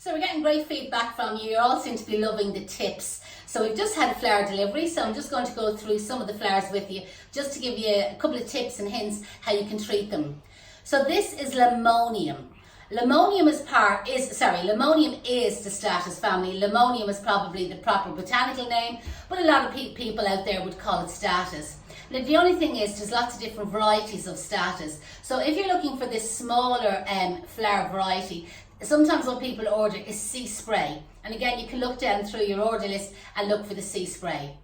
So we're getting great feedback from you. You all seem to be loving the tips. So we've just had a flower delivery, so I'm just going to go through some of the flowers with you, just to give you a couple of tips and hints how you can treat them. So this is limonium. Limonium is the statice family. Limonium is probably the proper botanical name, but a lot of people out there would call it statice. Now, the only thing is there's lots of different varieties of statice. So if you're looking for this smaller flower variety, sometimes what people order is sea spray. And again, you can look down through your order list and look for the sea spray.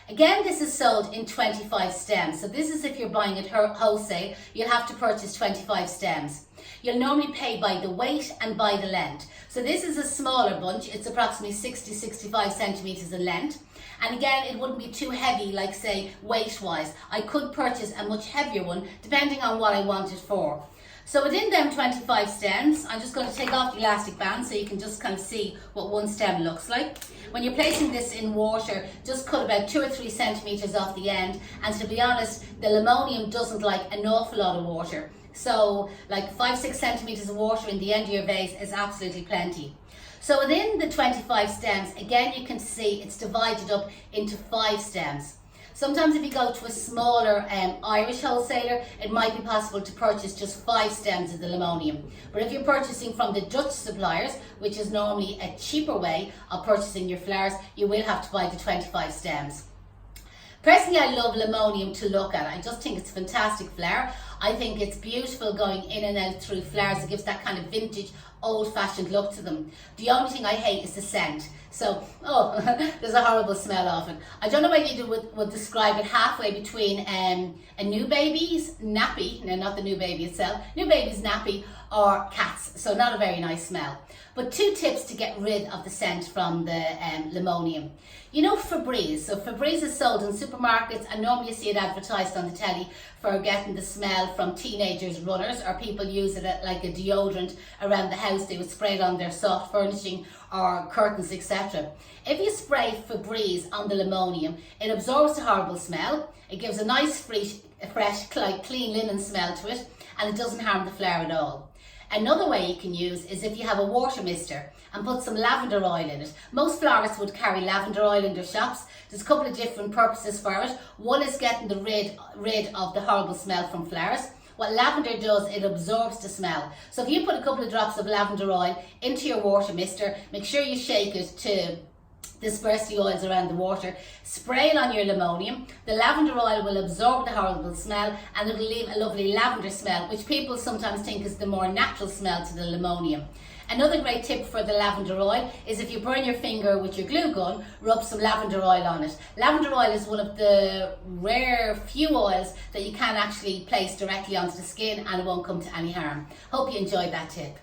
Again, this is sold in 25 stems. So this is if you're buying it wholesale, you'll have to purchase 25 stems. You'll normally pay by the weight and by the length. So this is a smaller bunch. It's approximately 60-65 centimeters in length. And again, it wouldn't be too heavy, like say weight-wise. I could purchase a much heavier one depending on what I want it for. So within them 25 stems, I'm just going to take off the elastic band so you can just kind of see what one stem looks like. When you're placing this in water, just cut about 2 or 3 centimeters off the end. And to be honest, the limonium doesn't like an awful lot of water. So like 5-6 centimeters of water in the end of your vase is absolutely plenty. So within the 25 stems, again, you can see it's divided up into 5 stems. Sometimes if you go to a smaller Irish wholesaler, it might be possible to purchase just 5 stems of the limonium. But if you're purchasing from the Dutch suppliers, which is normally a cheaper way of purchasing your flowers, you will have to buy the 25 stems. Personally, I love limonium to look at. I just think it's a fantastic flower. I think it's beautiful going in and out through flowers. It gives that kind of vintage, old-fashioned look to them. The only thing I hate is the scent. So, there's a horrible smell of it. I don't know whether you would describe it halfway between a new baby's nappy, no, not the new baby itself, new baby's nappy, or cat's. So not a very nice smell. But 2 tips to get rid of the scent from the limonium. You know Febreze. So Febreze is sold in supermarkets, and normally you see it advertised on the telly for getting the smell from teenagers' runners, or people use it like a deodorant around the house. They would spray it on their soft furnishing or curtains, etc. If you spray Febreze on the limonium, it absorbs the horrible smell. It gives a nice, fresh, clean linen smell to it, and it doesn't harm the flower at all. Another way you can use is if you have a water mister and put some lavender oil in it. Most florists would carry lavender oil in their shops. There's a couple of different purposes for it. One is getting rid of the horrible smell from flowers. What lavender does, it absorbs the smell. So if you put a couple of drops of lavender oil into your water mister, make sure you shake it to disperse the oils around the water, spray it on your limonium. The lavender oil will absorb the horrible smell, and it will leave a lovely lavender smell, which people sometimes think is the more natural smell to the limonium. Another great tip for the lavender oil is if you burn your finger with your glue gun, rub some lavender oil on it. Lavender oil is one of the rare few oils that you can actually place directly onto the skin and it won't come to any harm. Hope you enjoyed that tip.